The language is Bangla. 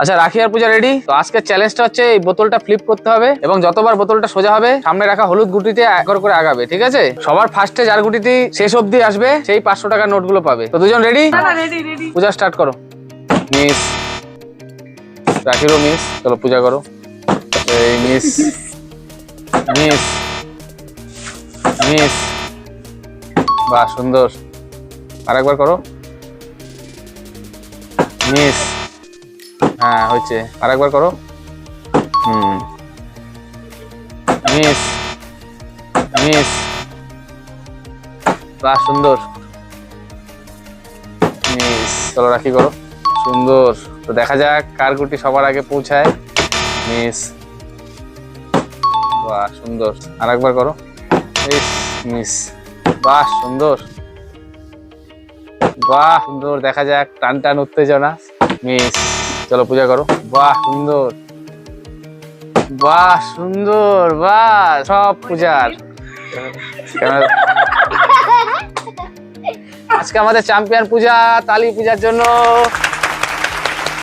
আচ্ছা রাখি আর পূজা রেডি। তো আজকের চ্যালেঞ্জটা হচ্ছে এই বোতলটা ফ্লিপ করতে হবে এবং যতবার বোতলটা সোজা হবে সামনে রাখা হলুদ গুটিতে একবার করে আগাবে, ঠিক আছে? সবার ফার্স্টে যার গুটিতে শেষ অবধি আসবে সেই 500 টাকার নোটগুলো পাবে। তো দুজন রেডি? পূজা স্টার্ট করো। মিস, রাখিরও মিস। চলো পূজা করো। এই মিস, মিস, মিস। বাহ সুন্দর। আরেকবার করো। মিস। হ্যাঁ হয়েছে, আরেকবার করো। Miss, miss. বাহ সুন্দর। মিস। চলো রাখি করো। সুন্দর। তো দেখা যাক কার গুটি সবার আগে পৌঁছায়। মিস। বাহ সুন্দর। আরেকবার করো। মিস। বাহ সুন্দর। বাহ সুন্দর। দেখা যাক টান টান উত্তেজনা। মিস। চলো পূজা করো। বাহ সুন্দর। বাহ সুন্দর। বাহ সব পূজার। আজকে আমাদের চ্যাম্পিয়ন পূজা। তালি পূজার জন্য।